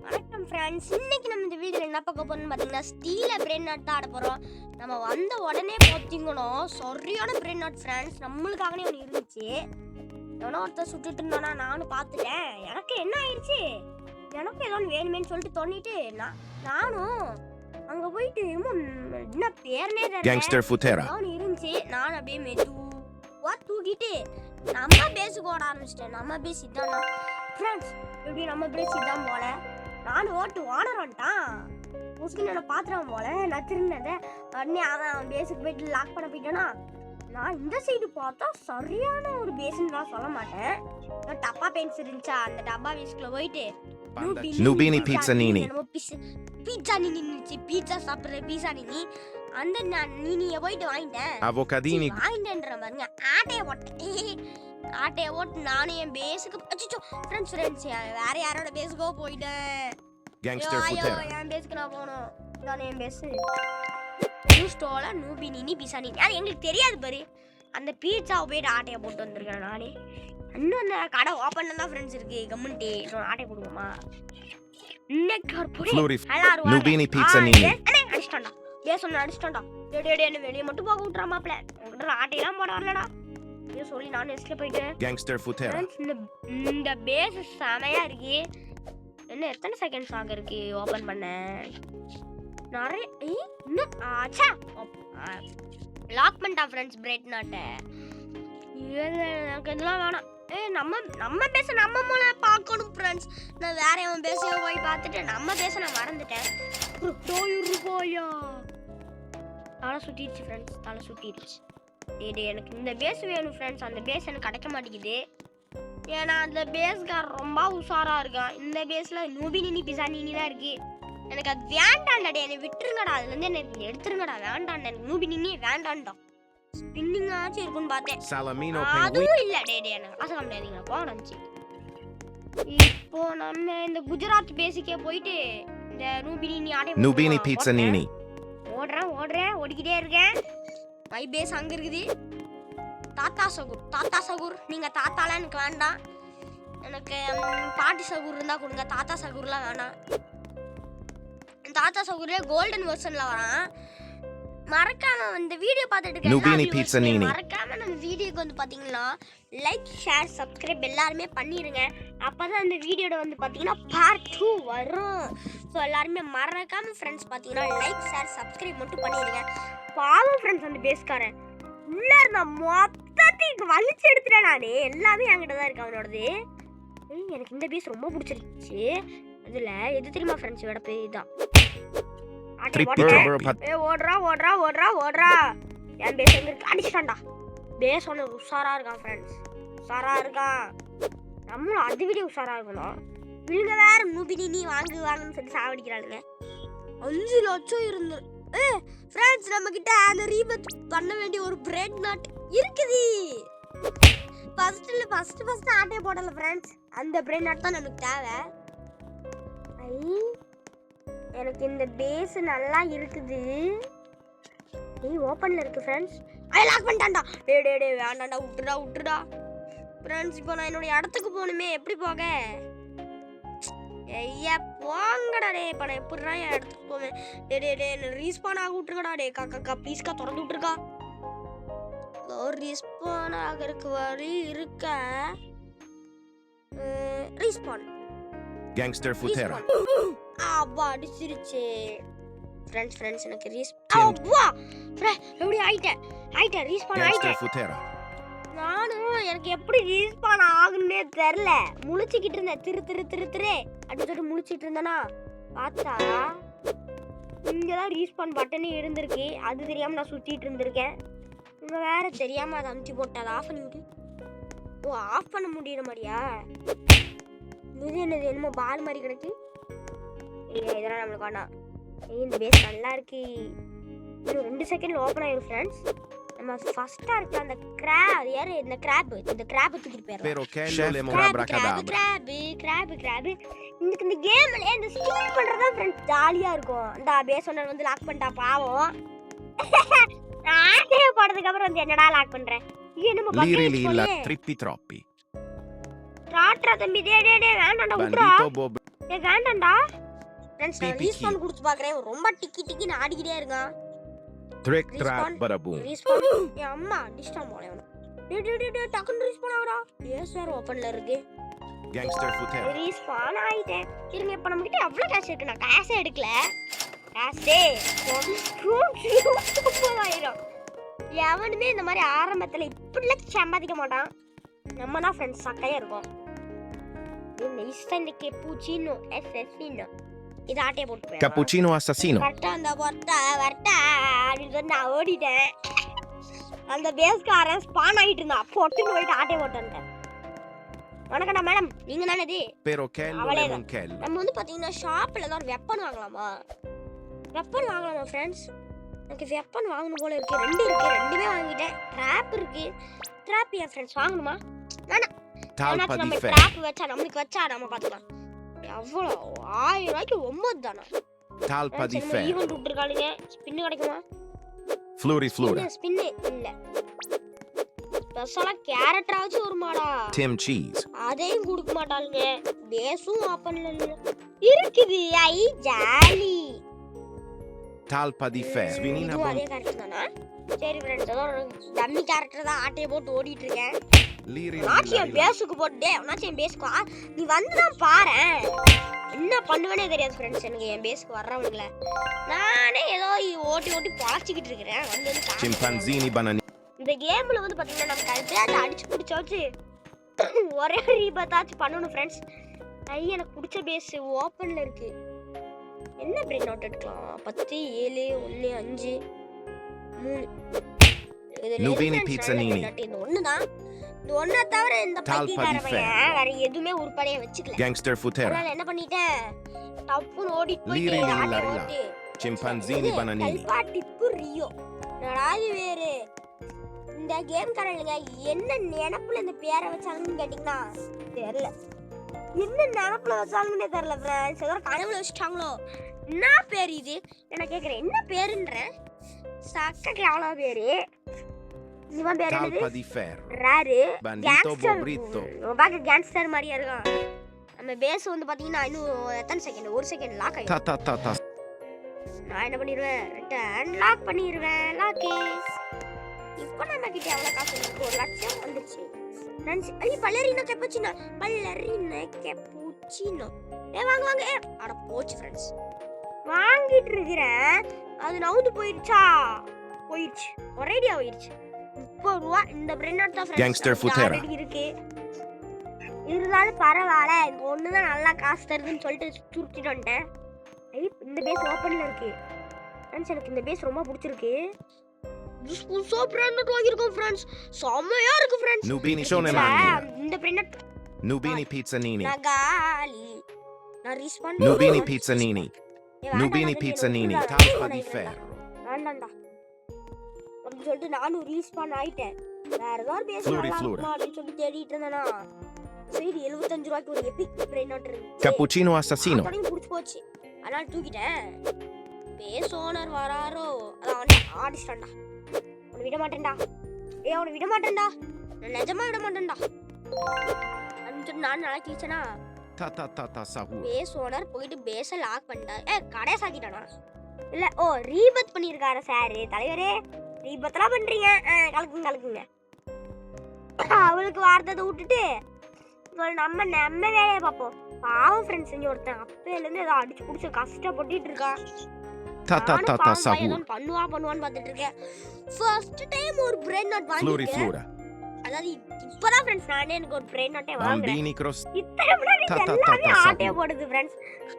வணக்கம் ஃப்ரெண்ட்ஸ், இன்னைக்கு நம்ம இந்த வீடியோவில் என்ன பார்க்க போறோம்னு பார்த்தீங்கன்னா ஸ்டீல பிரெயின் நாட் தான் ஆட போகிறோம். நம்ம வந்த உடனே பார்த்தீங்கன்னா சரியான பிரெயின் நாட் ஃப்ரெண்ட்ஸ். நம்மளுக்காகவே ஒன்று இருந்துச்சு. எவனோ ஒருத்தர் சுட்டுட்டு இருந்தானா, நானும் பார்த்துட்டேன். எனக்கு என்ன ஆயிடுச்சு, எனக்கும் ஏதோ ஒன்று வேணுமேன்னு சொல்லிட்டு தோணிட்டு நானும் அங்கே போயிட்டு என்ன பேர்னே தெரியல இருந்துச்சு. நான் அப்படியே மெதுவா தூக்கிட்டு நம்ம பேசுக்கு ஓட ஆரம்பிச்சிட்டேன். நம்ம பேசி தான் ஃப்ரெண்ட்ஸ், எப்படி நம்ம பேசி தான் போல. நானும் ஓட்டு ஓனர் வந்துட்டான். முஸ்லிம் என்ன பாத்துறான் போல. நான் திருந்ததை உடனே அவன் பேஸுக்கு போயிட்டு லாக் பண்ண போயிட்டானா. நான் இந்த சைடு பார்த்தா சரியான ஒரு பேஸ்ன்னு நான் சொல்ல மாட்டேன். டப்பா பென்ஸ் இருந்துச்சா, அந்த டப்பா பேஸ்க்குள்ள போயிட்டு நூபினி பீட்சா நீனி பீட்சா நீனி இருந்துச்சு. பீட்சா சாப்பிட்ற பீட்சா நீனி அந்த நீனியை போயிட்டு வாங்கிட்டேன். அவகாடினி வாங்கிட்டேன்ற பாருங்க. ஆட்டையை ஓட்டு நானும் என் பேஸுக்கு ஃப்ரெண்ட்ஸ் வேற யாரோட பேஸுக்கோ போயிட்டேன். என் பேஸுக்கு நான் போகணும். இதானே என் பேஸு. ஸ்டோல நூபினி பீஸா நீனி. அது எங்களுக்கு தெரியாது பாரு. அந்த பீட்சாவை போயிட்டு ஆட்டையை போட்டு வந்திருக்கேன் நானே. இன்னும் அந்த கடை ஓப்பன்ல தான் ஃப்ரெண்ட்ஸ் இருக்கு. கம்முன்ட்டு ஆட்டை போடுவோமா? நூபினி பீட்சா நீனி அடிச்சிட்டான்டா. பேஸ் ஒன்று அடிச்சிட்டான்டா. என்ன வெளியே மட்டும் போக விட்டுறா மாப்பிள்ள. உங்கள்கிட்ட ஆட்டையெல்லாம் போட வரலடா சொல்லி நான் நெஸ்ட்ல போயிட்டேன். இந்த பேஸ் செமையா இருக்கு. என்ன எத்தனை செகண்ட்ஸ் ஆக இருக்கு ஓபன் பண்ண? நிறைய இன்னும் ஆச்சா லாக் பண்ணிட்டா ஃப்ரெண்ட்ஸ் பிரெயின் நாட்டை. எனக்கு இதெல்லாம் வேணாம். நம்ம பேச நம்ம மூல பார்க்கணும் ஃப்ரெண்ட்ஸ். நான் வேற அவன் பேச போய் பார்த்துட்டு நம்ம பேச நான் மறந்துட்டேன். ரூபாயா தலை சுத்திடுச்சு ஃப்ரெண்ட்ஸ், தலை சுத்திடுச்சு. எனக்கு இந்த பேஸ் வேணும் ஃப்ரெண்ட்ஸ். அந்த பேஸ் எனக்கு கிடைக்க மாட்டேங்குது. ஏன்னா அந்த பேஸ்கார் ரொம்ப உஷாரா இருக்கான். இந்த பேஸ்ல நூபினி பிஸா நீனி தான் இருக்கு. எனக்கு அது வேண்டாண்டா. என்னை விட்டுருங்கடா, அதுல இருந்து எனக்கு எடுத்துருங்கடா. வேண்டாண்டா, எனக்கு நூபினி வேண்டாண்டா. ஸ்பின்னிங் ஆச்சு இருக்குன்னு பார்த்தேன். அதுவும் இல்ல. எனக்கு ஆசை கம்மியாதீங்க போனச்சு. இப்போ நம்ம இந்த குஜராத் பேசிக்கே போயிட்டு இந்த நூபினி பீட்சா நீனி ஓடுறேன் ஓடிக்கிட்டே இருக்கேன். மை பேஸ் அங்க இருக்குது. தாத்தா சகூர் நீங்க தாத்தாலாம் எனக்கு வேண்டாம். எனக்கு பாட்டி சகூர் இருந்தா கொடுங்க. தாத்தா சகூர்லாம் வேணாம். தாத்தா சகூர்ல கோல்டன் வெர்ஷன்ல வரான். மறக்காம இந்த வீடியோ பார்த்துட்டு மறக்காம நம்ம வீடியோக்கு வந்து பாத்தீங்கன்னா லைக் ஷேர் சப்ஸ்கிரைப் எல்லாருமே பண்ணிருங்க. அப்பதான் இந்த வீடியோட வந்து பாத்தீங்கன்னா பார்ட் 2 வரும். ஸோ எல்லாருமே மறக்காம ஃப்ரெண்ட்ஸ் பாத்தீங்கன்னா லைக் ஷேர் சப்ஸ்கிரைப் மட்டும் பண்ணிருங்க. பாவம் ஃப்ரெண்ட்ஸ், அந்த பேஸ்காரன் உள்ள இருந்த மொத்தத்தையும் வலிச்சு எடுத்துட்டேன் நானே. எல்லாமே என்கிட்ட தான் இருக்கு அவனோடது. எனக்கு இந்த பேஸ் ரொம்ப பிடிச்சிருச்சு. அதுல எது தெரியுமா ஃப்ரெண்ட்ஸ், விட போய் தான் ஓடுறா. என் பேஸ் எங்க இருக்கு? அடிச்சிட்டான்டா. பேஸ் ஒன்று உஷாரா இருக்கான் ஃப்ரெண்ட்ஸ், உஷாரா இருக்கான். நம்மளும் அது விட உஷாரா இருக்கணும். இவங்க வேற நூபினி வாங்குன்னு சொல்லி சாவடிக்கிறாளுங்க. 5 லட்சம் இருந்து ஃப்ரெண்ட்ஸ் நம்ம கிட்ட அந்த ரீபத் பண்ண வேண்டிய ஒரு பிரெட் நாட் இருக்குது. ஃபர்ஸ்ட் ஆட்டையை போடல ஃப்ரெண்ட்ஸ். அந்த பிரெட் நாட் தான் நமக்கு தேவை. எனக்கு இந்த பேஸ் நல்லா இருக்குது. ஓப்பன்ல இருக்கு ஃப்ரெண்ட்ஸ். லாக் பண்ணிட்டான்டா. வேண்டாண்டா, விட்டுடா ஃப்ரெண்ட்ஸ். இப்போ நான் என்னோட இடத்துக்கு போகணுமே, எப்படி போக? ஐயா போங்கடா டே. இப்போ நான் எப்படிடா என் இடத்துக்கு போவேன்? என்ன ரீஸ்பான் ஆக விட்டுருக்கடா. காக்கா ப்ளீஸ்க்கா திறந்து விட்டுருக்கா. ரீஸ்பான் ஆகிறதுக்கு வழி இருக்க. ரீஸ்பான் கேங்ஸ்டர் ஃபுட்டேரா அப்பா அடிச்சிருச்சு ஃப்ரெண்ட்ஸ். எனக்கு அப்பா எப்படி ஆயிட்டேன் ரீஸ்பான் ஆயிட்டேன். நானும் எனக்கு எப்படி ரீஸ்பான் ஆகுன்னே தெரியல. முழிச்சுக்கிட்டு இருந்தேன். திரு அப்படின்னு சொல்லிட்டு முழிச்சிட்டு இருந்தேனா, பார்த்தா இங்கதான் ரீஸ்பான் பட்டனே இருந்திருக்கு. அது தெரியாம நான் சுத்திட்டு இருந்திருக்கேன். இவங்க வேற தெரியாம அதை அமுத்தி போட்டு அதை ஆஃப் பண்ணி விட்டு. ஓ, ஆஃப் பண்ண முடியற மாதிரியா? என்னது என்னமோ பால் மாதிரி கிடக்கு. இதெல்லாம் நம்மளுக்கு வேணாம். இந்த பேஸ் நல்லா இருக்கு. இன்னும் 2 செகண்ட்ல ஓப்பன் ஆயிடும் ஃப்ரெண்ட்ஸ். நம்ம ஃபர்ஸ்டா இருக்க அந்த கிராப் யாரு? இந்த கிராப் தூக்கிட்டு போயிடலாம். கிராப் இந்த கேம்ல இந்த ஸ்டீல் பண்றதா ஃப்ரெண்ட்ஸ் ஜாலியா இருக்கும். இந்த பேஸ் ஒன்ன வந்து லாக் பண்ணிட்டா பாவம். நான் போடுறதுக்கு அப்புறம் வந்து என்னடா லாக் பண்றேன்? இது நம்ம Liri lilla trippi troppi. ராட்ரா தம்பி டேய் வேண்டாம்டா விட்றா. Bandito Bob. ஏய் வேண்டாம்டா. ஃப்ரெண்ட்ஸ் நான் PPK. ரீஸ்பான் கொடுத்து பார்க்கறேன். ரொம்ப டிக்கின்னு ஆடிக்கிட்டே இருக்கான். Trick Respawn. track badaboom. Respawn. ஏய் அம்மா டிஸ்டர்ப் போல அவன. டேய் டக்குன்னு ரீஸ்பான் ஆகுடா. எஸ் சார் ஓபன்ல இருக்கு. Gangster Futera. ரீஸ்பான் ஆயிட்டேன். இருங்க இப்ப நம்ம கிட்ட எவ்வளவு கேஷ் இருக்கு? நான் கேஷே எடுக்கல. கேஷே 30,000. எவனுமே இந்த மாதிரி ஆரம்பத்துல இப்படிலாம் சம்பாதிக்க மாட்டான். நம்ம தான் ஃப்ரெண்ட்ஸ் சக்கையா இருக்கும். இந்த இஸ்டன்ட் கேப்புச்சினோ எஸ்எஸ்சினோ இது ஆட்டே போட்டு போய் Cappuccino assassino. கரெக்டா அந்த வரட்டா அப்படின்னு சொல்லி நான் ஓடிட்டேன். அந்த பேஸ்காரன் ஸ்பான் ஆகிட்டு இருந்தான். பொட்டுன்னு போயிட்டு ஆட்டே போட்டேன். வணக்கம்டா மேடம், நீங்க தானே இது? Pero kello Avale lemon kello. நம்ம வந்து பாத்தீங்கன்னா ஷாப்ல தான் வெப்பன் வாங்கலாமா? வெப்பன் வாங்கலாமா ஃப்ரெண்ட்ஸ்? எனக்கு வெப்பன் வாங்கணும் போல இருக்கு. ரெண்டுமே வாங்கிட்டேன். ட்ராப் இருக்கு. ட்ராப் ஏன் ஃப்ரெண்ட்ஸ் வாங்கணுமா? வேணாம். Talpa di நம்ம ferro. ட்ராப் வச்சா நம்ம பாத்துக்கலாம். எவ்வளோ 1000 ரூபாய்க்கு 9 தானா? Talpa di ferro. ஈவென்ட் விட்டுருக்காளுங்க. ஸ்பின் கிடைக்குமா? Fluriflura. ஸ்பின் இல்ல. ஸ்பெஷலா கேரட் ஆச்சு ஒரு மாடா. Tim cheese. அதையும் கொடுக்க மாட்டாளுங்க. பேஸும் ஓபன்ல இல்ல. இருக்குது. ஐ jolly. Talpa di ferro. Svinina இதுவும் bon. அதே கேரக்டர் தானா? சரி ஃப்ரெண்ட்ஸ், ஏதோ ஒரு டம்மி கேரக்டர் தான் ஆட்டையை போட்டு ஓடிட்டு இருக்கேன். Liri நாச்சியம் பேஸுக்கு போட்டு நாச்சியம் பேஸுக்கு வா. நீ வந்து தான் பாரேன். என்ன பண்ணுவேனே தெரியாது ஃப்ரெண்ட்ஸ் எனக்கு என் பேஸுக்கு வர்றவங்கள. நானே ஏதோ ஓட்டி பழச்சிக்கிட்டு இருக்கிறேன். வந்து Chimpanzini banani. இந்த கேம்ல வந்து பாத்தீங்கன்னா நமக்கு அது அடிச்சு பிடிச்சாச்சு ஒரே ரீபத்தாச்சு பண்ணணும் ஃப்ரெண்ட்ஸ். எனக்கு பிடிச்ச பேஸ் ஓப்பன்ல இருக்கு. என்ன பிரெயின் அவுட் எடுக்கலாம்? 10 7 1 5 3 Nubini pizza nini. இந்த ஒண்ணுதான். இந்த ஒண்ணை தவிர இந்த பைத்தியக்காரன் வேற எதுவுமே உருப்படியா வச்சுக்கல. Gangster Futera. அதனால என்ன பண்ணிட்டேன், டப்புன்னு ஓடிட்டு போயிட்டு Liri ஆட்டை lilla. ஓட்டி Chimpanzini bananini. கல்பா டிப்பு ரியோ நடாது வேறு. இந்த கேம் காரங்க என்ன நினைப்புல இந்த பேரை வச்சாங்கன்னு கேட்டீங்கன்னா தெரியல. என்ன நினைப்புல வச்சாங்கன்னே தெரியல ஃப்ரெண்ட்ஸ். ஏதோ கனவுல வச்சுட்டாங்களோ? என்ன பேர் இது? நான் கேட்குறேன் என்ன பேருன்ற சக்கக்கு எவ்வளோ பேரு? இவன் பேர் என்னது? Talpa di ferro. ராரு Bandito Bobrito. பார்க்க கேங்ஸ்டர் மாதிரியா இருக்கான். நம்ம பேஸ் வந்து பார்த்தீங்கன்னா இன்னும் எத்தனை செகண்ட்? 1 செகண்ட் லாக் ஆகிடும். Ta ta ta ta. நான் என்ன பண்ணிடுவேன், ரிட்டர்ன் லாக் பண்ணிடுவேன். லாக்கே இப்போ நம்ம கிட்ட எவ்வளோ காசு இருக்கு? 1 லட்சம் வந்துருச்சு ஃப்ரெண்ட்ஸ். பல்லரினோ கேப்புச்சினோ வாங்க அட போச்சு ஃப்ரெண்ட்ஸ். வாங்கிட்டு இருக்கிறேன். அது நவுந்து போயிடுச்சு. ஒரேடியா போயிடுச்சு. 30 ரூபா இந்த பிரெண்ட் தான் ஃப்ரெண்ட்ஸ். Gangster Futera. இருக்கு. இருந்தாலும் பரவாயில்ல, இந்த ஒன்று தான் நல்லா காசு தருதுன்னு சொல்லிட்டு சுருட்டிட்டு வந்துட்டேன். இந்த பேஸ் ஓப்பன்ல இருக்கு ஃப்ரெண்ட்ஸ். எனக்கு இந்த பேஸ் ரொம்ப பிடிச்சிருக்கு. புதுசா பிராண்டட் வாங்கியிருக்கோம் ஃப்ரெண்ட்ஸ். செம்மையா இருக்கு ஃப்ரெண்ட்ஸ். Nubini shone mania. இந்த பிராண்டட் Nubini pizza nini. நகாலி நான் respond Nubini pizza nini. Nubini pizza nini. Talpa di ferro. வேண்டாம்டா அப்படின்னு சொல்லிட்டு நானும் ரீஸ்பாண்ட் ஆயிட்டேன். வேற ஏதாவது பேஸ் Flurry நல்லா Flura. இருக்குமா அப்படின்னு சொல்லிட்டு தேடிட்டு இருந்தேனா சரி 75 ரூபாய்க்கு ஒரு எபிக் பிராண்டட் இருக்கு. Cappuccino assassino. அப்படியே புடிச்சு போச்சு. அதனால தூக்கிட்டேன். பேஸ் ஓனர் வராரோ அதான் ஆடிஸ்டான்டா. அவனை விட மாட்டேன்டா. அவனை விட மாட்டேன்டா. நான் நிஜமா விட மாட்டேன்டா அப்படின்னு நான் நல்லா கீச்சனா. Ta ta ta ta sahur. Base owner போயிட்டு பேஸை லாக் பண்ணிட்டாரு. கடையை சாத்திட்டானா? இல்ல ரீபத் பண்ணியிருக்காரு சார். தலைவரே ரீபத்லாம் பண்றீங்க, கலக்குங்க. அவளுக்கு வார்த்ததை விட்டுட்டு நம்ம வேலையை பார்ப்போம். பாவம் ஃப்ரெண்ட்ஸ் செஞ்சு ஒருத்தன் அப்பையில இருந்து ஏதோ அடிச்சு புடிச்சு கஷ்டப்பட்டுட்டு இருக்கான். Ta ta ta ta sahur. பண்ணுவான்னு பார்த்துட்டு இருக்கேன். ஃபர்ஸ்ட் டைம் ஒரு பிரெயின் நாட் வாங்கிருக்கேன். Fluriflura. அதாவது இப்பதான் ஃப்ரெண்ட்ஸ் நானே எனக்கு ஒரு பிரெயின் நாட்டே வாங்குறேன். Bambini cross. இத்தனை முன்னாடி எல்லாமே ஆட்டே போடுது ஃப்ரெண்ட்ஸ்.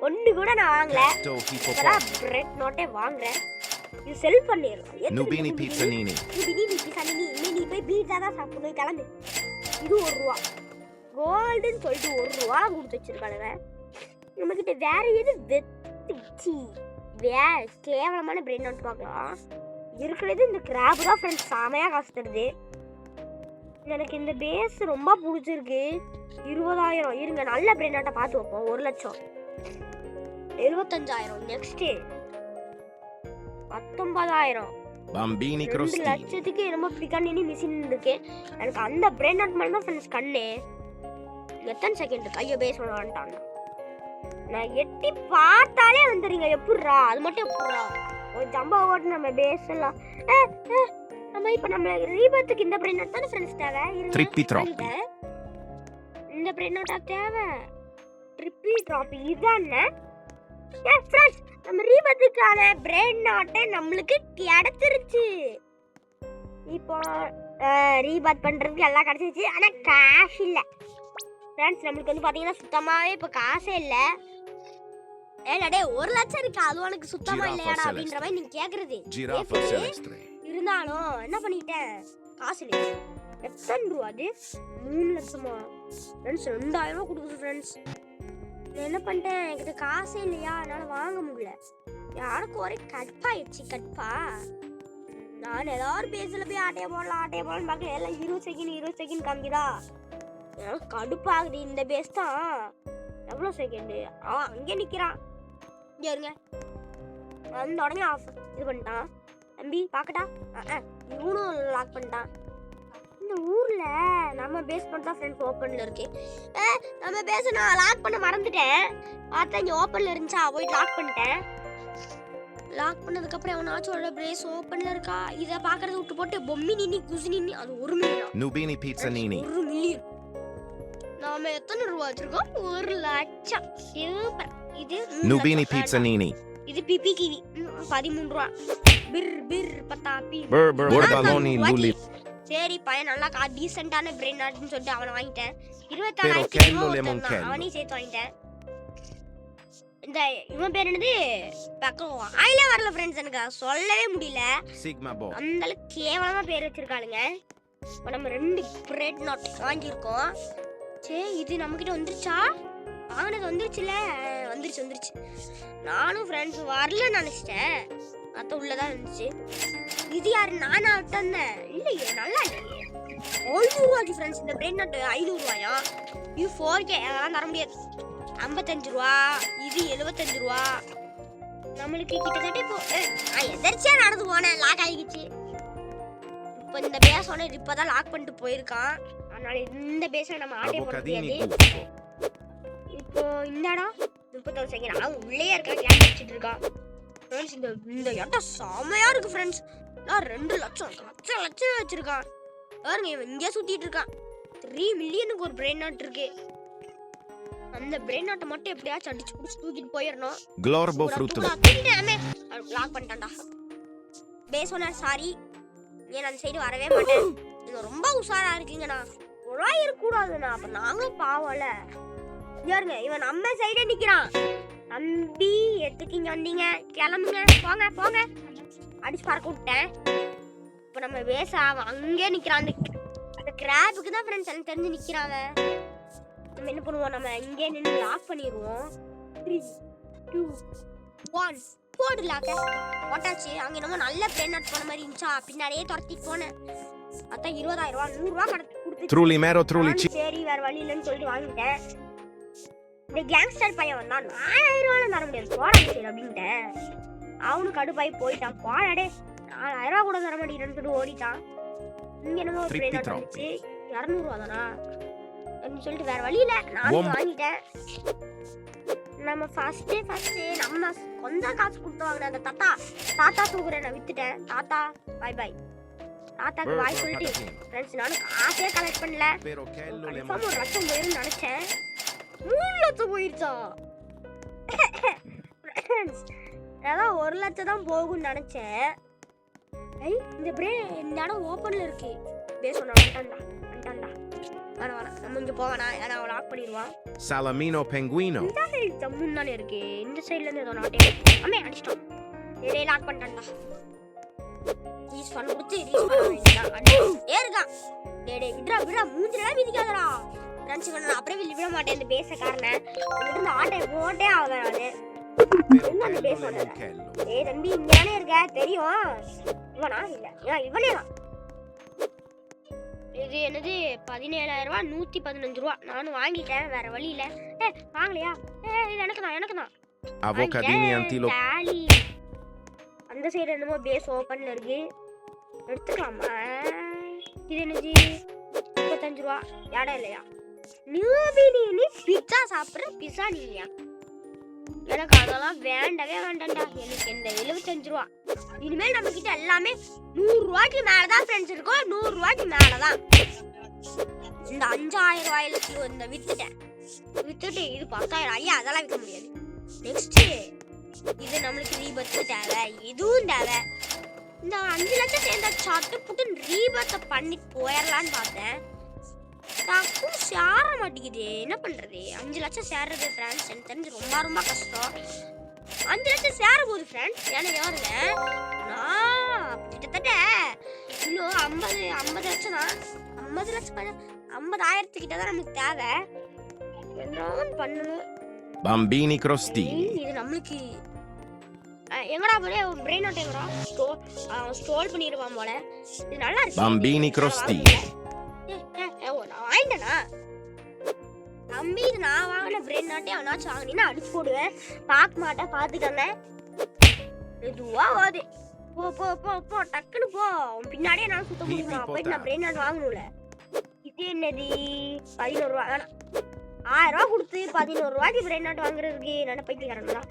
ஒண்ணு கூட நான் வாங்கல. Gatto இப்பதான் hippopotamo. பிரெயின் நாட்டே வாங்குறேன். இது செல் பண்ணிடுறோம். Nubini pizza nini. நுபினி pizza nini. நீ போய் பீட்சா தான் சாப்பிடணும் கிளம்பு. இது 1 ரூபா. கோல்டுன்னு சொல்லிட்டு 1 ரூபா கொடுத்து வச்சிருக்கானுங்க. நம்ம கிட்ட வேற எது வெச்சி கேவலமான பிரெயின் நாட் பார்க்கலாம். இருக்கிறது இந்த கிராப் தான் ஃப்ரெண்ட்ஸ். செமையா காசு தருது. எனக்கு இந்த பேஸ் ரொம்ப பிடிச்சிருக்கு. 20,000 இருங்க, நல்ல பிரெயின் நாட்டை பார்த்து வைப்போம். 1 லட்சம் 75,000. நெக்ஸ்ட் 19,000. Bambini 2 crostini. லட்சத்துக்கு என்னமோ பிகானினி மிஷின் இருக்கு. எனக்கு அந்த பிரெயின் நாட் மேல தான் ஃப்ரெண்ட்ஸ் கண்ணு. எத்தனை செகண்ட் இருக்கு? ஐயோ பேஸ் வந்துட்டான். நான் எட்டி பார்த்தாலே வந்துடுறீங்க. எப்படிரா அது மட்டும் எப்படிரா ஒரு ஜம்பா ஓட்டு நம்ம பேஸ் எல்லாம். நம்ம இப்ப நம்ம ரீபத்துக்கு இந்த பிரெயின் தானே ஃப்ரெண்ட்ஸ் தேவை. Trippi troppi. இந்த பிரெயின் நோட்டா தேவை. ட்ரிப்பி ட்ராப்பி இதானே ஃப்ரெண்ட்ஸ். நம்ம ரீபத்துக்கான பிரெயின் நாட்டை நம்மளுக்கு கிடைச்சிருச்சு. இப்போ ரீபாத் பண்றதுக்கு எல்லாம் கிடைச்சிருச்சு. ஆனா காசு இல்லை ஃப்ரெண்ட்ஸ். நம்மளுக்கு வந்து பாத்தீங்கன்னா சுத்தமாவே இப்போ காசே இல்லை. ஏடே 1 லட்சம் இருக்கு, அது உனக்கு சுத்தமா இல்லையாடா அப்படின்ற மாதிரி நீங்க கேக்குறது. இருந்தாலும் என்ன பண்ணிட்டேன், காசு இல்லை. எத்தனை ரூபா அது? 3 லட்சமா ஃப்ரெண்ட்ஸ்? 2000 ரூபா கொடுக்குது ஃப்ரெண்ட்ஸ். நான் என்ன பண்ணிட்டேன், எனக்கு காசே இல்லையா, என்னால வாங்க முடியல. யாருக்கும் ஒரே கட்பாயிடுச்சு. கட்பா நான் ஏதாவது பேசல போய் ஆட்டையை போடலாம் பார்க்கல. எல்லாம் 20 செகண்ட் காமிக்குதா. எனக்கு கடுப்பாகுது. இந்த பேஸ் தான் எவ்வளோ செகண்டு அவன் அங்கே நிற்கிறான். இருங்க அந்த உடனே ஆஃப் இது பண்ணிட்டான். தம்பி பார்க்கட்டா? இவனும் லாக் பண்ணிட்டான். இந்த ஊரில் நம்ம பேஸ் பண்ணிட்டா ஃப்ரெண்ட்ஸ் ஓப்பனில் இருக்கு. நம்ம பேஸை நான் லாக் பண்ண மறந்துட்டேன். பார்த்தா இங்கே ஓப்பனில் இருந்துச்சா, போய் லாக் பண்ணிட்டேன். லாக் பண்ணதுக்கப்புறம் அவனாச்சோட பிரேஸ் ஓப்பனில் இருக்கா. இதை பார்க்கறத விட்டு போட்டு பொம்மி நின்னி குசி நின்னி அது 1 million. Nubini pizza nini. 1 million. நாம எத்தனை ரூபா வச்சிருக்கோம்? 1 லட்சம். சூப்பர். இது Nubini pizza nini. இது பிபி கிவி 13 ரூபா. பிர் பத்தாப்பி Borbaloni luli. சரி பையன் நல்லா டீசென்ட்டான பிரெயின் நாட்னு சொல்லிட்டு அவனை வாங்கிட்டேன். 24,000 அவனையும் சேர்த்து வாங்கிட்டேன். இந்த இவன் பேர் என்னது? பக்கம் ஆயிலே வரல ஃப்ரெண்ட்ஸ், எனக்கு சொல்லவே முடியல. Sigma bo. அந்த அளவுக்கு கேவலமா பேர் வச்சிருக்காளுங்க. இப்போ நம்ம 2 பிரெட் நாட் வாங்கியிருக்கோம். சரி இது நம்மக்கிட்ட வந்துருச்சா? வாங்கினது வந்துருச்சுல. வந்துருச்சு. நானும் ஃப்ரெண்ட்ஸ் வரல நினச்சிட்டேன். அத்த உள்ளதான் இருந்துச்சு. இது யாரு? நானா தந்தேன்? இல்லையே, நல்லா இல்லையே. 500 ரூபாய்க்கு ஃப்ரெண்ட்ஸ் இந்த பிரெட் நாட். 500 ரூபாயா? இது 4K அதெல்லாம் தர முடியாது. 55 ரூபா. இது 75 ரூபா. நம்மளுக்கு கிட்டத்தட்ட இப்போ எதர்ச்சியா நடந்து போனேன், லாக் ஆகிடுச்சு. இப்போ இந்த பேஸோட இப்போதான் லாக் பண்ணிட்டு போயிருக்கான். அதனால இந்த பேஸை நம்ம ஆட்டே போட முடியாது. இப்போ இந்த இடம் 30 செகண்ட் அவன் உள்ளே இருக்க கேம் வச்சுட்டு இருக்கான் ஃப்ரெண்ட்ஸ். இந்த இடம் செமையா இருக்கு ஃப்ரெண்ட்ஸ். நான் 2 லட்சம் வச்சிருக்கான் பாருங்க. இவன் இங்கே சுத்திட்டு இருக்கான். 3 மில்லியனுக்கு ஒரு பிரெயின் நாட் இருக்கு. அந்த பிரெயின் நாட்டை மட்டும் எப்படியாச்சும் அடிச்சு புடிச்சு தூக்கிட்டு போயிடணும். Glorbo frutto. லாக் பண்ணிட்டான்டா. பேஸ் ஒன்னா சாரி, ஏன் அந்த சைடு வரவே மாட்டேன். நீங்க ரொம்ப உஷாரா இருக்கீங்கண்ணா. ஒரு இருக்கக்கூடாதுண்ணா, அப்ப நாங்களும் பாவம்ல. யாருங்க இவன் நம்ம சைடே நிக்கிறான். தம்பி எத்துக்கிங்க வந்தீங்க, கிளம்புங்க, போங்க. அடிச்சு பறக்க விட்டேன். இப்ப நம்ம பேச அவன் அங்கே நிக்கிறான். அந்த கிராபுக்கு தான் ஃப்ரெண்ட்ஸ் எனக்கு தெரிஞ்சு நிக்கிறான். நம்ம என்ன பண்ணுவோம், நம்ம இங்கே நின்று லாக் பண்ணிடுவோம். 3 2 1 போடு லாக்க போட்டாச்சு. அங்கே என்னமோ நல்ல பிரெயின் நாட் போன மாதிரி இருந்துச்சா, பின்னாடியே துரத்திட்டு போனேன். அதான் 20,000 ரூபா 100 ரூபா கொடுத்து Truly mero truly. சரி வேற வழி இல்லைன்னு சொல்லிட்டு வாங்கிட்டேன். இந்த கேங்ஸ்டர் பையன் வந்தான். 4000 ரூபாய் தர முடியாது போடா சரி அப்படின்ட்டேன். அவனுக்கு கடுப்பாய் போயிட்டான். போடாடே 4000 ரூபா கூட தர மாட்டேங்கிறேன்னு சொல்லிட்டு ஓடிட்டான். இங்க என்னமோ ஒரு பிரெயின் நாட் வந்துச்சு. 200 ரூபா தானா அப்படின்னு சொல்லிட்டு வேற வழி இல்லை நான் வாங்கிட்டேன். நம்ம ஃபர்ஸ்ட் நம்ம கொஞ்சம் காசு கொடுத்து வாங்கின அந்த தாத்தா தூக்குறேன். நான் வித்துட்டேன். தாத்தா பாய். தாத்தாக்கு பாய் சொல்லிட்டு ஃப்ரெண்ட்ஸ் நானும் காசே கலெக்ட் பண்ணல. 1 லட்சம் போயிருந்து நினைச்சேன். 3 லட்சம் போயிருச்சா? அதான் 1 லட்சம் தான் போகும்னு நினைச்சேன். இந்த இடம் ஓப்பன்ல இருக்கு. பேச வந்துட்டான்டா. நம்ம இங்க போவானா, ஏன்னா அவன் லாக் பண்ணிடுவான். Salamino penguino. இந்த சைடு ஜம்முன்னு தானே இருக்கு. இந்த சைடுல இருந்து ஏதோ நாட்டே அம்மே அடிச்சிட்டோம். ஏய் லாக் பண்ணிட்டான்டா. ரீஸ் பண்ண கொடுத்து ரீஸ் பண்ண வேண்டியதான். ஏறுங்க. டேய் விட்றா மூஞ்சில மிதிக்காதடா. ஃப்ரெண்ட்ஸ் நான் அப்படியே விட மாட்டேன். இந்த பேச காரணம் இந்த ஆட்டை போட்டே ஆகாது. என்ன அந்த பேச மாட்டேன். ஏய் தம்பி இங்க தானே இருக்க தெரியும். இவனா இல்ல இவனே தான். இது என்னது 17,000 ரூபா 115 ரூபா. நானும் வாங்கிட்டேன் வேற வழி இல்ல. வாங்கலையா? இது எனக்கு தான். Avocadini antilope. அந்த சைடு என்னமோ பேஸ் ஓப்பன்ல இருக்கு. எடுத்துக்கலாமா? இது என்னது 35 ரூபா. இடம் இல்லையா? நியூபினி நீ பிஸ்ஸா சாப்பிட்ற பிஸ்ஸா நீயா? எனக்கு அதெல்லாம் வேண்டவே வேண்டாம்டா. எனக்கு இந்த 75 ரூபா. இனிமேல் நம்ம கிட்ட எல்லாமே 100 ரூபாய்க்கு மேலதான் ஃப்ரெண்ட்ஸ் இருக்கும். 100 ரூபாய்க்கு மேலதான். இந்த 5000 ரூபாயில இந்த வித்துட்டு இது 10,000. ஐயா அதெல்லாம் விற்க முடியாது. நெக்ஸ்ட் இது நம்மளுக்கு ரீபத்து தேவை, இதுவும் தேவை. இந்த 5 லட்சம் சேர்ந்தா சாப்பிட்டு புட்டு ரீபத்தை பண்ணி போயிடலான்னு பார்த்தேன். டக்கும் சேர மாட்டேங்குது. என்ன பண்றது? 5 லட்சம் சேர்றது ஃப்ரெண்ட்ஸ் எனக்கு தெரிஞ்சு ரொம்ப ரொம்ப கஷ்டம். 5 லட்சம் சேர போகுது ஃப்ரெண்ட்ஸ். எனக்கு யாருங்க நான் கிட்டத்தட்ட இன்னும் 50 லட்சம் தான். 50 லட்சம் 50,000 கிட்ட தான் நமக்கு தேவை. என்ன பண்ணணும்? Bambini crostini. இது நம்மளுக்கு எங்கடா போறே பிரெயின் நாட் எங்கடா ஸ்டோல் பண்ணிடுவான் போல. இது நல்லா இருக்கு. Bambini crostini. நான் வாங்கிட்டேனா தம்பி? இது நான் வாங்கின பிரெயின் நாட்டே அவனாச்சும் வாங்கினா அடிச்சு போடுவேன். பார்க்க மாட்டேன், பார்த்துக்கங்க. இதுவா வாது போ போ போ போ டக்குன்னு போ. பின்னாடியே நான் சுத்த முடியுமா? போயிட்டு நான் பிரெயின் நாட் வாங்கணும்ல. இது என்னது? 11 ரூபா. வேணாம், 1000 ரூபா கொடுத்து 11 ரூபாய்க்கு பிரெயின் நாட் வாங்குறதுக்கு நான் பைத்தியக்காரங்களா?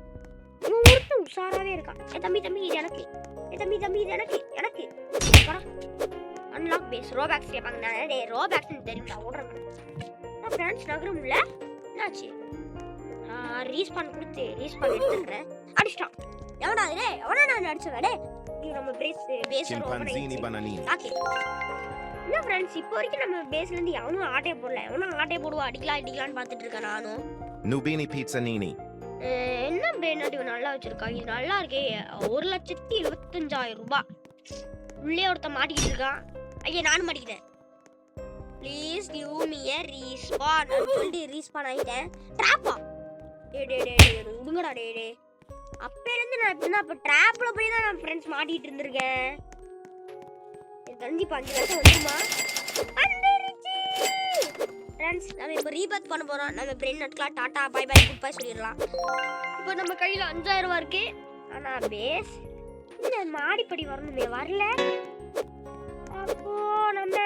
ஒருத்தன் உஷாராவே இருக்கான். தம்பி இது எனக்கு. தம்பி இது எனக்கு அன்லாக் பேஸ் ரோபாக்ஸ் கேட்பாங்க. நான் ரோபாக்ஸ்னு தெரியுமா ஓடுறேன் ஃப்ரெண்ட்ஸ். நகரம்ல என்னாச்சு? ரீஸ்பான் கொடுத்து ரீஸ்பான் எடுத்துக்கிறேன். அடிச்சிட்டான். எவனா அது? எவனா நான் அடிச்சவனே? நம்ம Chimpanzini bananini. ஓகே என்ன ஃப்ரெண்ட்ஸ், இப்போ வரைக்கும் நம்ம பேஸ்ல இருந்து எவனும் ஆட்டே போடல. எவனும் ஆட்டே போடுவா அடிக்கலாம்னு பார்த்துட்டு இருக்கேன் நானும். Nubini pizzanini. என்ன பிரெயின் நாட் இவன் நல்லா வச்சிருக்கான். இது நல்லா இருக்கே. 1,75,000 ரூபாய். உள்ளே ஒருத்த மாட்டிக்கிட்டு இருக்கான். ஐயா நானும் மாட்டிக்கிட்டேன். Please give me a respawn. சொல்லிட்டு ரீஸ்பான் ஆயிட்டேன். ட்ராப்பா? விடுங்கடா டே. அப்பேருந்து நான் எப்படின்னா இப்போ ட்ராப்ல போய் தான் நான் ஃப்ரெண்ட்ஸ் மாட்டிக்கிட்டு இருந்திருக்கேன். என் தம்பி 5 லட்சம் வந்துருமா? ஃப்ரெண்ட்ஸ் நம்ம இப்போ ரீபத் பண்ண போகிறோம். நம்ம பிரெயின் நாட்கெலாம் tata bye bye good bye சொல்லிடலாம். இப்போ நம்ம கையில் 5,000 ரூபா இருக்கு. ஆனால் பேஸ் இந்த மாடிப்படி வரணுமே, வரல. அப்போ நம்ம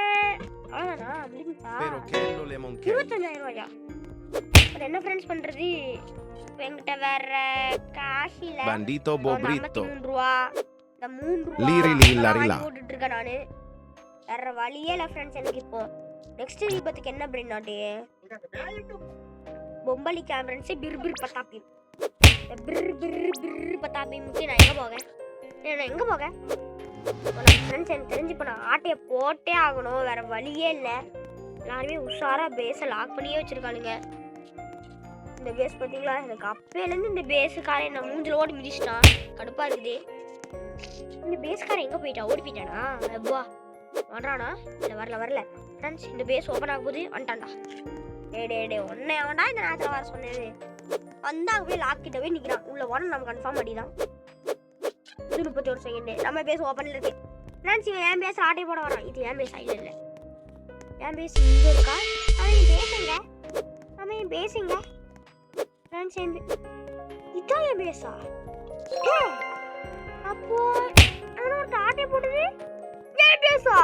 அவ்வளோதான் அப்படின்ட்டா 25,000 ரூபாயா? அது என்ன ஃப்ரெண்ட்ஸ் பண்ணுறது? என்கிட்ட வேற காசு இல்லை. Bandito bobrito. 3 ரூபா. இந்த 3 ரூபா Liri போட்டுட்டு இருக்கேன் நான். வேற வழியே இல்லை ஃப்ரெண்ட்ஸ் எனக்கு. இப்போ நெக்ஸ்ட் ரீபத்துக்கு என்ன பிரெயின் நாட்டு? பொம்பலி கேமரன்ஸ் பிர் பத்தாப்பி. பிர் பத்தாப்பிக்கு நான் எங்க போக? ஃப்ரெண்ட்ஸ் எனக்கு தெரிஞ்சு இப்போ நான் ஆட்டையை போட்டே ஆகணும். வேற வழியே இல்லை. எல்லாருமே உஷாரா பேஸை லாக் பண்ணியே வச்சிருக்கானுங்க. இந்த பேஸ் பார்த்தீங்களா? எனக்கு அப்பேலேருந்து இந்த பேஸுக்காரன் என்ன மூஞ்சில் ஓடி மிதிச்சிட்டான். கடுப்பா இருக்குது. இந்த பேஸ்காரன் எங்கே போயிட்டா? ஓடி போயிட்டானா? எப்பா வர்றானா? இல்லை வரல ஃப்ரெண்ட்ஸ். இந்த பேஸ் ஓப்பன் ஆகும் போது வந்துட்டான்டா. டே ஒன்னே அவன்டா இந்த நேரத்தில் வர சொன்னது. வந்தாங்க போய் லாக் கிட்ட போய் நிற்கிறான். உள்ள வரணும் நம்ம கன்ஃபார்ம் பண்ணிதான். இது 31 செகண்ட். நம்ம பேஸ் ஓப்பனில் இருக்கு ஃப்ரெண்ட்ஸ். இவன் என் பேஸ் ஆட்டே போட வரான். இது என் பேஸ் இல்லை. என் பேஸ் இங்கே இருக்கா? அவன் பேசுங்க ஃப்ரெண்ட்ஸ். இதான் என் பேஸா? அப்போ அவனோட ஆட்டே போடுது என் பேஸா?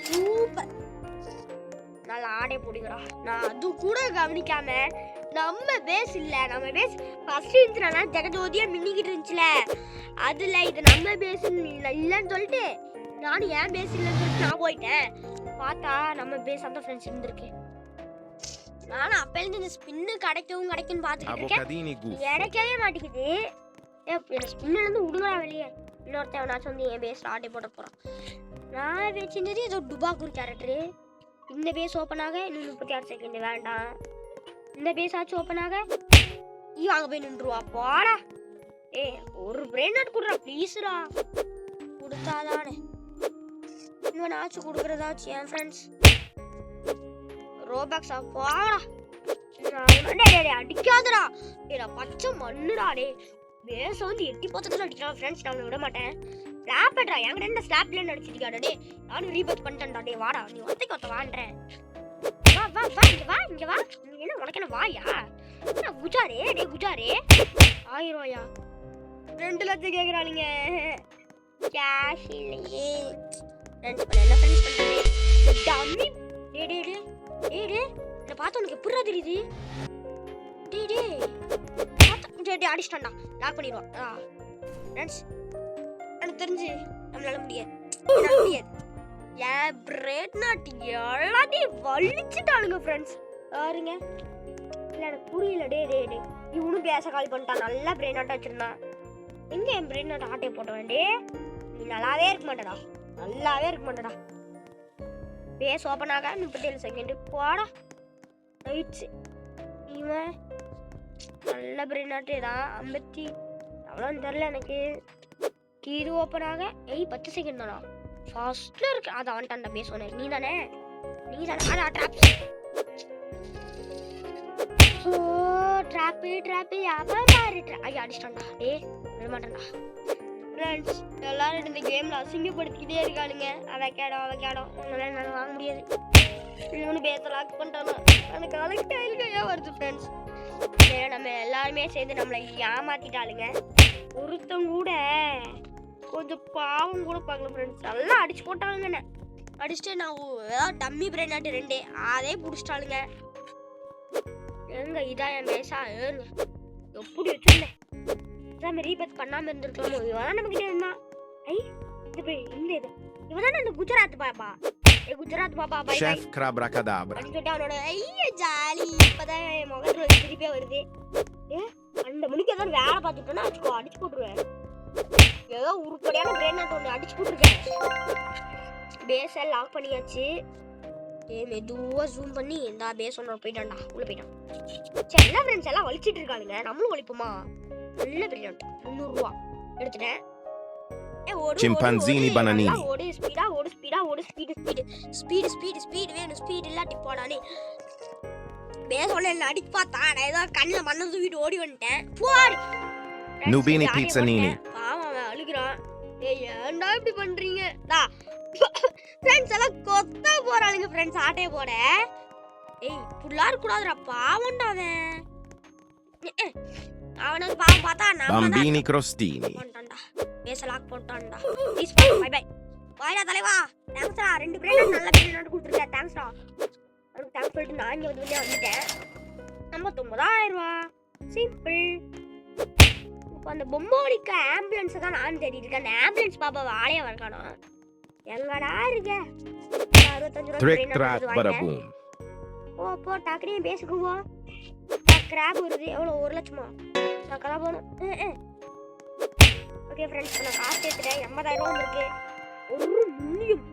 சூப்பர், நல்லா ஆடே போடுகிறா. நான் அது கூட கவனிக்காம நம்ம பேஸ் இல்ல, நம்ம பேஸ் ஃபர்ஸ்ட் இருந்துச்சுனா ஜெகஜோதியா மின்னிக்கிட்டு இருந்துச்சுல, அதுல இது நம்ம பேஸ் இல்லைன்னு சொல்லிட்டு நானும் ஏன் பேஸ் இல்லைன்னு சொல்லிட்டு நான் போயிட்டேன். பார்த்தா நம்ம பேஸ் அந்த ஃப்ரெண்ட்ஸ் இருந்திருக்கு. நானும் அப்பேருந்து இந்த ஸ்பின்னு கிடைக்கும்னு பார்த்துக்கிட்டு இருக்கேன். கிடைக்கவே மாட்டேங்குது. ஸ்பின்ல இருந்து விடுங்கடா வெளியே. இன்னொருத்தன் எவனாச்சும் வந்து என் பேஸ் ஆட்டே போட போறான். நான் வச்சிருந்தது ஏதோ டுபாக்கூர் கேரக்டரு. இந்த பேஸ் ஓப்பன் ஆக இன்னும் 36 செகண்ட். வேண்டாம், இந்த பேஸ் ஆச்சு ஓப்பன் ஆக அங்கே போய் நின்றுவா. போடா ஒரு பிரெயின் நாட் கொடுறா ப்ளீஸ்ரா. கொடுத்தாதானே இன்னும் ஆச்சு கொடுக்குறதாச்சு என் ஃப்ரெண்ட்ஸ். ரோபாக்ஸா போடா. அடிக்காதடா. பச்சை மண்ணுடா. பேச வந்து எட்டி போத்தத்துல அடிக்கலாம் ஃப்ரெண்ட்ஸ். நான் விட மாட்டேன். ஸ்லாப் பண்றா. என்கிட்ட என்ன ஸ்லாப் லேன் அடிச்சிருக்காடா. நானும் ரீபத் பண்ணிட்டேன்டா. வாடா நீ ஒத்தைக்கு ஒத்த வான்றேன். வா இங்க வா. நீ என்ன உனக்கு என்ன வாயா? குஜாரே குஜாரே 1000 ரூபாயா? 2 லட்சம் கேக்குறாளுங்க. கேஷ் இல்லையே. ஃப்ரெண்ட்ஸ் பண்ண என்ன ஃப்ரெண்ட்ஸ் பண்றது டம்மி டேய் டேய் டேய் டேய் டேய் என்ன பார்த்து உனக்கு எப்படிடா தெரியுது டேய் டேய் டேய் அடிச்சிட்டான்டா லாக் பண்ணிடுவான் ஃப்ரெண்ட்ஸ் எனக்கு தெரிஞ்சு நம்மளால முடியாது ஏன் பிரெட் நாட் எல்லாத்தையும் வலிச்சுட்டானுங்க ஃப்ரெண்ட்ஸ் பாருங்க இல்லை எனக்கு புரியல டே டே டே இவனும் பேச கால் பண்ணிட்டான் நல்லா பிரெயின் நாட்டை வச்சிருந்தான் எங்க என் பிரெயின் நாட்டை ஆட்டையை போட்ட வேண்டே நீ நல்லாவே இருக்க மாட்டடா பேஸ் ஓப்பன் ஆக 37 செகண்ட் போடா ரைட்ஸ் இவன் நல்ல பிரெயின் நாட்டே தான் 50 அவ்வளோன்னு தெரில எனக்கு இது ஓப்பன் ஆக 10 செகண்ட் தானா ஃபாஸ்ட்ல இருக்கு அது அவன்டான்டா பேஸ் ஓனர் நீ தானே அடா ட்ராப்ஸ் ஓ ட்ராப் அவன் பாரு ஐயா அடிச்சிட்டான்டா டேய் விட மாட்டான்டா ஃப்ரெண்ட்ஸ் எல்லாரும் இந்த கேம்ல அசிங்கப்படுத்திக்கிட்டே இருக்கானுங்க அவன் உங்களால என்னால வாங்க முடியாது இவனு பேச லாக் பண்ணிட்டானா எனக்கு அலக்ட் ஆயில்கையா வருது ஃப்ரெண்ட்ஸ் நம்ம எல்லாருமே சேர்ந்து நம்மளை ஏமாத்திட்டாளுங்க ஒருத்தங்க கூட கொஞ்சம் பாவம் கூட பார்க்கல ஃப்ரெண்ட்ஸ் நல்லா அடிச்சு போட்டாளுங்க அடிச்சுட்டு நான் ஏதாவது டம்மி பிரெயின் நாட்டு 2 அதே பிடிச்சிட்டாளுங்க எங்க இதான் என் பேசா ஏறுங்க எப்படி வச்சிருந்தேன் இதான் ரீபத் பண்ணாம இருந்திருக்கலாமோ இவன் நம்ம கிட்ட இருந்தான் இந்த இது இவன் தானே அந்த குஜராத் பாப்பா பை Chef Crabrakadabra. அப்படின்னு சொல்லிட்டு அவனோட ஐயா ஜாலி இப்பதான் என் முகத்துல திருப்பியே வருது அந்த மணிக்கு ஏதாவது வேலை பார்த்துட்டோன்னா வச்சுக்கோ அடிச்சு போட்டுருவேன் ஏதோ உருப்படியான பிரெயின் நாட் ஒன்று அடிச்சு போட்டுருக்கேன் பேஸை லாக் பண்ணியாச்சு மெதுவாக ஜூம் பண்ணி இந்த பேஸ் ஒன்று போயிட்டான்டா உள்ள போயிட்டான் சரி எல்லா ஃப்ரெண்ட்ஸ் எல்லாம் வலிச்சிட்டு இருக்காளுங்க நம்மளும் வலிப்போமா நல்ல பிரெயின் நாட் 300 ரூபா எடுத்துட்டேன் Chimpanzini bananini. ஓடு ஸ்பீடு வேணும் ஸ்பீடு இல்லாட்டி போடானே பேஸ் ஒன்று என்ன அடிச்சு பார்த்தா நான் ஏதோ கண்ணில் மண்ணை தூக்கிட்டு ஓடி வந்துட்டேன் போடி Nubini pizza nini. பாவம் அவன் அழுகுறான் ஏன்டா இப்படி பண்றீங்க ஃப்ரெண்ட்ஸ் எல்லாம் கொத்தா போறாளுங்க ஃப்ரெண்ட்ஸ் ஆட்டைய போட புள்ளா இருக்கக்கூடாதுடா பாவம்டா அவன் பாவம் பார்த்தா Bambini crostini. பேச லாக் போட்டான்டா ப்ளீஸ் பை பை வாடா தலைவா தேங்க்ஸ்டா 2 பிரெயின் நல்ல பிரெயின் நாட் கொடுத்துருக்க தேங்க்ஸ்டா எனக்கு தேங்க்ஸ் சொல்லிட்டு நான் இங்க வந்துட்டேன் 59000 ரூபாய் சிம்பிள் இப்போ அந்த பொம்மைக்கு ஆம்புலன்ஸ் தான் நான் தேடிட்டு இருக்கேன் அந்த ஆம்புலன்ஸ் பாப்பா வாழைய வரணும் எங்கடா இருக்க 65 Trick track bada boom. போ டக்குனே பேசிக்குவோ கிராப் வருது எவ்வளோ 1 லட்சமா நான் கதை போகணும் ஓகே ஃப்ரெண்ட்ஸ் நான் காசு சேர்த்துட்டேன் 80000 ரூபா இருக்கு 1 மில்லியன்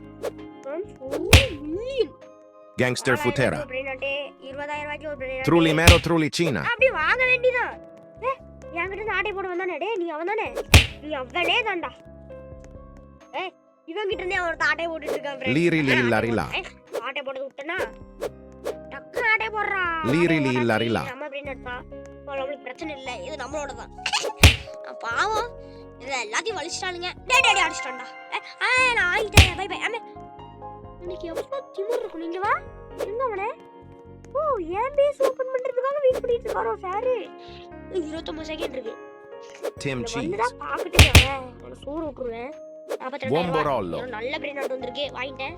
Gangster futera. 20000 ரூபாய்க்கு ஒரு brain Trulli mero trulli cina. அப்படி வாங்க வேண்டியதான் என்கிட்ட ஆட்டை போட வந்தானே டே நீ அவன் தானே நீ அவனே தான்டா இவன் கிட்ட இருந்தே அவன் ஆட்டை போட்டுட்டு இருக்கான் Liri lilla. ஆட்டை போட்டு விட்டனா டக்கு ஆட்டை போடுறா Liri lilla. நம்ம பிரெயின் எடுத்தா நம்மளுக்கு பிரச்சனை இல்லை இது நம்மளோட தான் பாவம் இதை எல்லாத்தையும் வலிச்சிட்டானுங்க டே அடிச்சிட்டான்டா நான் ஆகிட்டேன் பை பை அம்மே இன்னைக்கு எவ்வளோ திமிர் இருக்கும் நீங்க வா எங்க அவனே ஓ ஏன் பேஸ் ஓபன் பண்றதுக்காக வெயிட் பண்ணிட்டு இருக்காரோ சார் 29 செகண்ட் இருக்கு Tim cheese. வந்துடா பாக்கட்டுங்க நான் சூடு விட்டுருவேன் 42000. நல்ல பிரெயின் நாட் வந்திருக்கு வாங்கிட்டேன்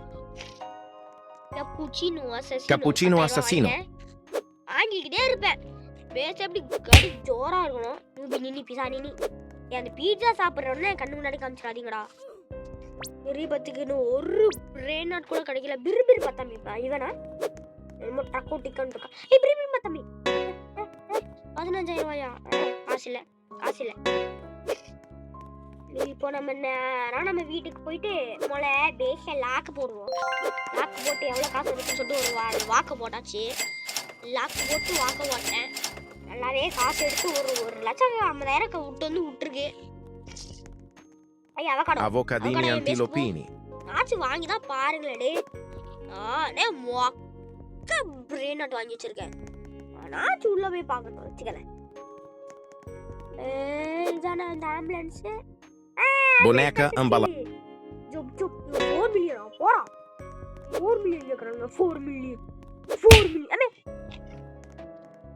Cappuccino assassino. வாங்கிக்கிட்டே இருப்பேன் பேஸ் எப்படி கடி ஜோரா இருக்கணும் நினி பிசா நினி அந்த பீட்சா சாப்பிட்றோன்னே கண்ணு முன்னாடி காமிச்சிடாதீங்கடா ரீபத்துக்குன்னு ஒரு பிரெயின் நாட் கூட கிடைக்கல பிரிபிரி பத்தாமி இவனா என்னமோ டக்கோ டிக்கன் இருக்கா பிரிபிரி பத்தாமி 15000 ரூபாயா காசு இல்லை இப்போ நம்ம வீட்டுக்கு போயிட்டு முதல்ல பேஸை லாக்கு போடுவோம் லாக்கு போட்டு எவ்வளோ காசு இருக்குன்னு சொல்லிட்டு ஒரு வாக்கு போட்டாச்சு லாக்கு போட்டு வாக்க போட்டேன் நல்லாவே காசு எடுத்து ஒரு 1,50,000 விட்டு வந்து விட்டுருக்கு ஐயா Avocadini antilopini. ஆச்சு வாங்கி தான் பாருங்களே நானே மொக்க பிரெயின் நாட் வாங்கி வச்சிருக்கேன் ஆனாச்சு உள்ள போய் பார்க்கணும் வச்சுக்கல இதான இந்த ஆம்புலன்ஸ் Boneca ambala. ஜுப் 4 மில்லியன் போறா 4 மில்லியன் கேக்குறாங்க 4 மில்லியன் அமே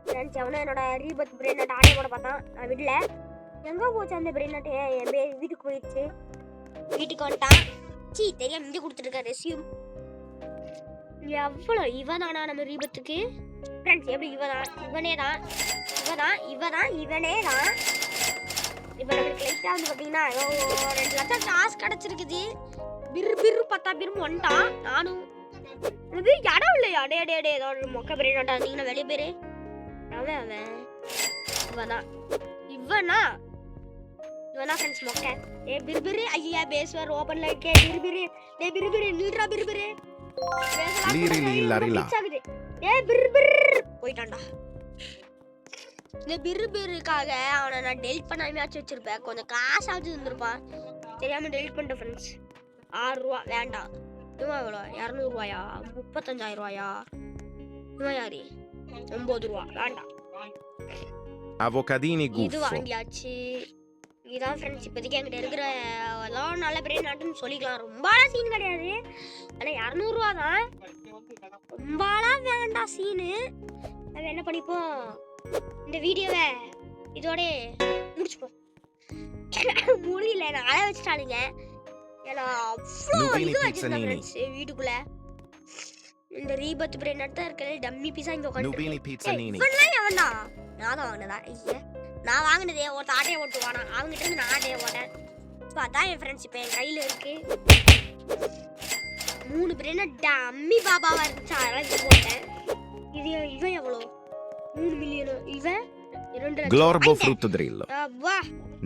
ஃப்ரெண்ட்ஸ் அவனே என்னோட ரீபத் பிரெயின் நாட் ஆட்டை போட பார்த்தான் நான் விடல எங்க போச்சு அந்த பிரெயின் நாட் என் வீட்டுக்கு போயிடுச்சு வீட்டுக்கு வந்துட்டான் சீ தெரியாம இங்க கொடுத்துருக்கேன் ரெஸ்யூம். எவ்வளோ இவனானா நம்ம ரீபத்துக்கு ஃப்ரெண்ட்ஸ் எப்படி இவனே தான் இவனே தான். இப்போ நம்மளுக்கு லைட்டாக வந்து பார்த்தீங்கன்னா 2 லட்சம் காசு கிடச்சிருக்குது. பிரு 10 பிரும் வந்துட்டான். நானும் இது இடம் இல்லையா டே ஏதோ ஒரு மொக்க பிரியாண்டா இருந்தீங்கன்னா வெளியே பேரு அவன் இவனா ஃப்ரெண்ட்ஸ் மொக்க. பிரு ஐயா பேசுவார் ஓப்பன்ல இருக்கே. பிரு நில்றா பிரு போயிட்டான்டா. இந்த பிருக்காக அவனை நான் டெலிட் பண்ணாமையாச்சும் வச்சிருப்பேன். கொஞ்சம் காசாச்சும் இருந்திருப்பான். தெரியாம டெலிட் பண்ணிட்டேன் ஃப்ரெண்ட்ஸ். 6 ரூபா வேண்டாம். இவன் எவ்வளோ 200 ரூபாயா 35,000 ரூபாயா? இவன் யாரு 9 ரூபா வேண்டாம். Avocadini இது guffo. வாங்கியாச்சு. இதுதான் ஃப்ரெண்ட்ஸ் இப்போதைக்கு என்கிட்ட இருக்கிற எல்லாம் நல்ல பிரெயின் நாட்டுன்னு சொல்லிக்கலாம். ரொம்ப சீன் கிடையாது. ஆனால் 200 ரூபா தான். ரொம்பலாம் வேண்டாம் சீனு. நம்ம என்ன பண்ணிப்போம் இந்த வீடியோவை இதோட முடிச்சுப்போம். முடியல நான் அழ வச்சுட்டானுங்க. ஏன்னா அவ்வளோ இது வச்சிருக்கேன் ஃப்ரெண்ட்ஸ் வீட்டுக்குள்ள. இந்த ரீபத் பிரெயின் நாட்டு தான் இருக்கிற டம்மி பீஸா இங்கே Nubini pizza nini. உட்காந்து அவன்டா நான் தான் வாங்கினதா? ஐயா நான் வாங்கினதே ஒரு ஆட்டையை ஓட்டுவானா அவங்ககிட்ட இருந்து நான் ஆட்டையை ஓட்டேன். இப்போ அதான் என் ஃப்ரெண்ட்ஸ் இப்போ என் கையில் இருக்கு 3 பிரெயினா டம்மி பாபாவா இருந்துச்சு. அதெல்லாம் இது போட்டேன். இவன் எவ்வளோ 3 மில்லியன். இவன் 2 Glorbo frutto drillo. வா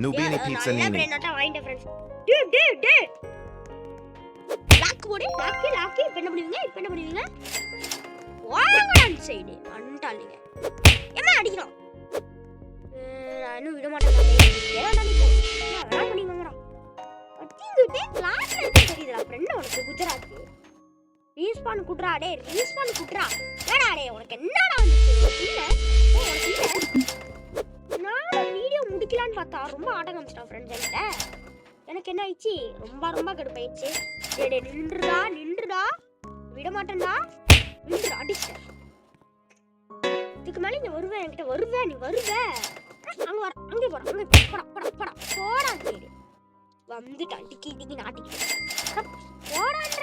Nubini pizza நல்ல nini. பிரெயின் நாட்டா வாங்கிட்டேன் ஃப்ரெண்ட்ஸ். டே லாக் போடு லாக் இப்போ என்ன பண்ணுவீங்க வாங்கலாம் சைடு வந்துட்டாளுங்க. என்ன அடிக்கிறோம் நான் இன்னும் விட மாட்டேன். தெரியுதுடா ஃப்ரெண்ட் உனக்கு குஜராத்தி ரீஸ்பான் குட்ரா டே ரீஸ்பான் குட்ரா ஏடா டே உனக்கு என்னடா வந்துச்சு நான் வீடியோ முடிக்கலான்னு பார்த்தா ரொம்ப ஆட்டம் காமிச்சிட்டான் ஃப்ரெண்ட்ஸ் என்கிட்ட. எனக்கு என்ன ஆயிடுச்சு ரொம்ப கடுப்பாயிடுச்சு. டே நின்றுடா விட மாட்டேன்டா நின்று அடிச்சிட்டேன். இதுக்கு மேலே இங்கே வருவேன் என்கிட்ட நீ வருவ அங்கே போடா சைடு வந்துட்டான். டிக்கி நாட்டிக்கிட்டு போடான்ற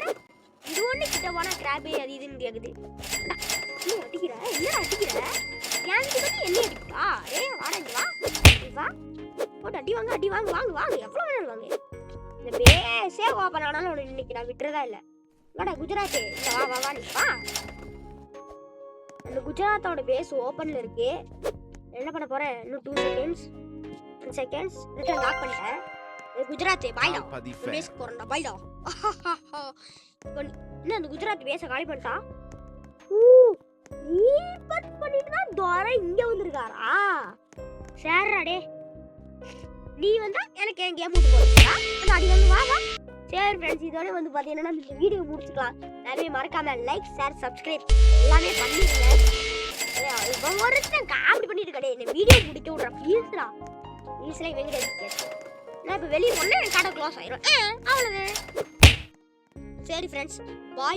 இது ஒன்று கிட்ட போனா கிராபே அது இதுன்னு கேட்குது. என்ன அடிக்கிற ஏன் பற்றி என்ன அடிப்பா? வா போட்டு அடி வாங்க எவ்வளோ வேணாலும் வாங்க. இந்த பேஸே ஓப்பன் ஆனாலும் உனக்கு இன்னைக்கு நான் விட்டுறதா இல்லை. வாடா குஜராத்தே வா நீ வா. அந்த குஜராத்தோட பேஸ் ஓப்பன்ல இருக்கு. என்ன பண்ண போறேன் இன்னும் 2 செகண்ட்ஸ் ரிட்டர்ன் லாக் பண்ணிட்டேன். குஜராத்தே பாய்டா பேஸ் போறேன்டா பாய்டா. என்ன அந்த குஜராத் பேஸை காலி பண்ணிட்டா. ரீபத் பண்ணிட்டு தான் துரை இங்க வந்திருக்காரா? சரிடா டே நீ வந்தா எனக்கு என் கேம் விட்டு போறீங்களா? அந்த அடி வந்து வா சரி ஃப்ரெண்ட்ஸ் இதோட வந்து பார்த்தீங்கன்னா இந்த வீடியோ முடிச்சுக்கலாம். நிறைய மறக்காம லைக் ஷேர் சப்ஸ்கிரைப் எல்லாமே பண்ணிடுங்க. இவன் ஒருத்தன் காமெடி பண்ணிட்டு கிடையாது. இந்த வீடியோ முடிக்க விட்ற ப்ளீஸ்டா ப்ளீஸ்லாம் இவங்க கேட்டு நான் இப்போ வெளியே போனேன் கடை க்ளோஸ் ஆயிரும். அவ்வளவு சரி ஃப்ரெண்ட்ஸ் பாய்.